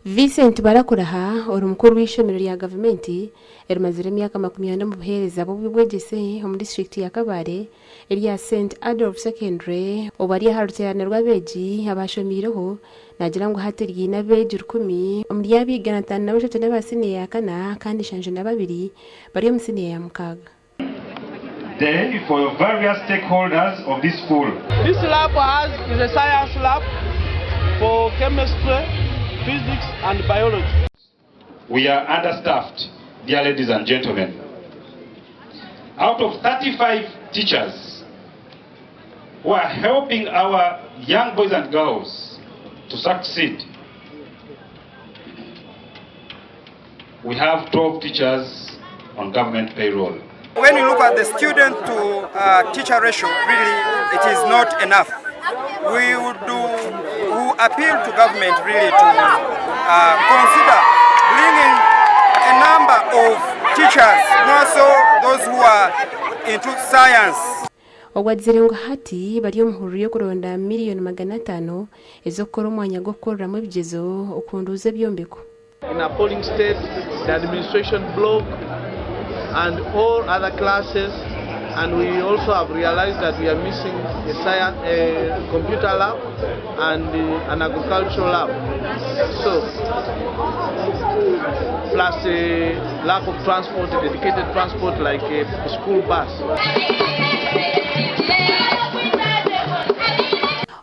Vincent barakuraha uri mukuru w'ishomero rya gavumenti erimazire emyaka 20 mu buhereza bw'Obwegyese mu district ya Kabale erya St Adolf Secondary obari haruterana rw'abeegi abashomireho nagira ngo hateriye n'abeegi 10 mu ryabigana 5 n'abashatu n'abasine ya kana kandi shanje na babiri bari mu sine ya mukaga. Day for various stakeholders of this school. This lab is a science lab for chemistry, physics and biology. We are understaffed, dear ladies and gentlemen. Out of 35 teachers who are helping our young boys and girls to succeed, we have 12 teachers on government payroll. When you look at the student to teacher ratio, really it is not enough. We appeal to government really to consider bringing a number of teachers, more so those who are into science. Ogwadzirengo hati bari muhuru yo kuronda miliyoni 500 ezokora umwanya go korera mu bigezo okunduze byombeko. In a polling state, the administration block and all other classes, and we also have realized that we are missing a computer lab and an agricultural lab. So, plus a lack of transport, dedicated transport like a school bus.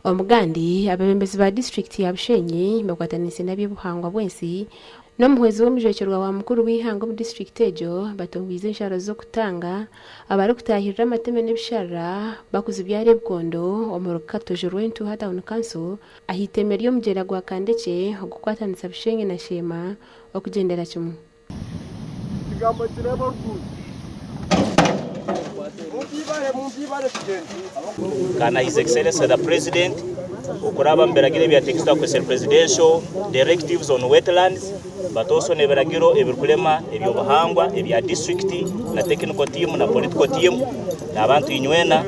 Omugandi abembezi ba district ya Bushenyi bakwatanise n'abibuhangwa bwensi no muhwezi wo mujekerwa wa mukuru w'Ageihangwe mu district ejo batongwize inshara zo kutanga abari kutahirira amateme n'ibishara bakuze byare bwondo omurukato jorwentu hata on council ahitemera yo mugera gwa kandeke gukwatanisa Bushenyi na Shema okugendera kimwe. Kana His Excellency the President ukuraba mberagire bya texta kwese presidential directives on wetlands but also neberagiro ebikulema ebyobuhangwa ebya district na technical team na political team n'abantu inywena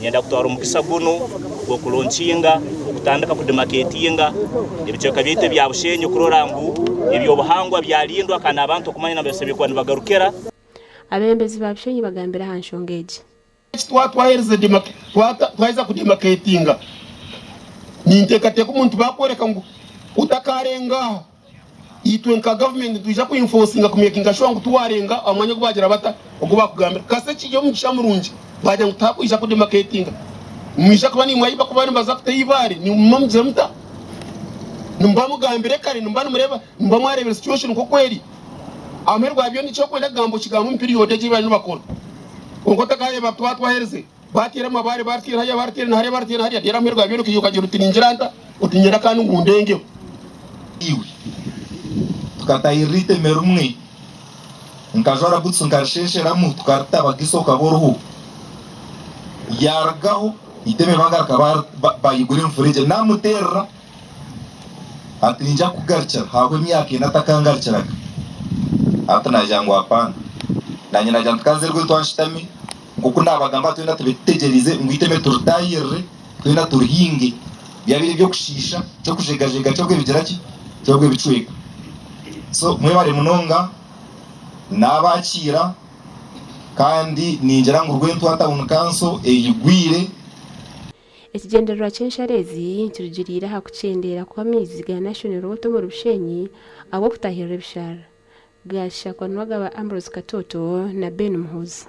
nyenda kutwara umukisa guno go kuloncinga ukutandika kudemarketinga ebiceka byite bya Bushenyi kurorangu ebyobuhangwa byalindwa kana abantu kumanya nabese kwani bagarukera. Abembezi ba Bushenyi bagambira hanshongeje twaiza kudemarketinga nintekateka umuntu bakwereka ngo utakarenga itwe nka government tuja ku enforcinga kumekinga sho ngo tuwarenga amanya kubagira bata ugo bakugambira kase kijyo mugishamurunje baje ngutakuisha kudemarketinga mwisha kuba ni mwayiba kuba baza kutayibare ni mumamze muta numbamugambire kare numbana mureba numbamwarebera situation ko kweri amerwa byo nico kwenda gambo kigambo mu period y'ibanye bakora ngo takaye batwahereze batira mabare batira haya batira na hare batira hariya dera mwerwa byo kiyo kagira utininjiranta utinyera kandi ngundenge iwe tukatayirite merumwe nkazora butsunga sheshera mu tukarta bagisoka boruhu yargaho iteme bangaraka bayigure mfurije namuterra atinja kugarcha hawe myaka inatakangarcharaga atana jangwa hapana na nyina jantukaze rwo twashitami kuko nabagamba twenda tubitegerize ngwiteme turtayire twenda turhinge byabiri byo kushisha cyo kujegajega cyo kwibigiraki cyo kwibicweka so mwe bari munonga nabakira kandi ninjira ngo rwento hatawun council eyigwire ekigendererwa cy'ensharezi kirugirira hakucendera kwa mizi ga national roto mu Bushenyi abo kutahirira bishara gashakwa n'abagaba Ambrose Katoto na Ben Muhoza.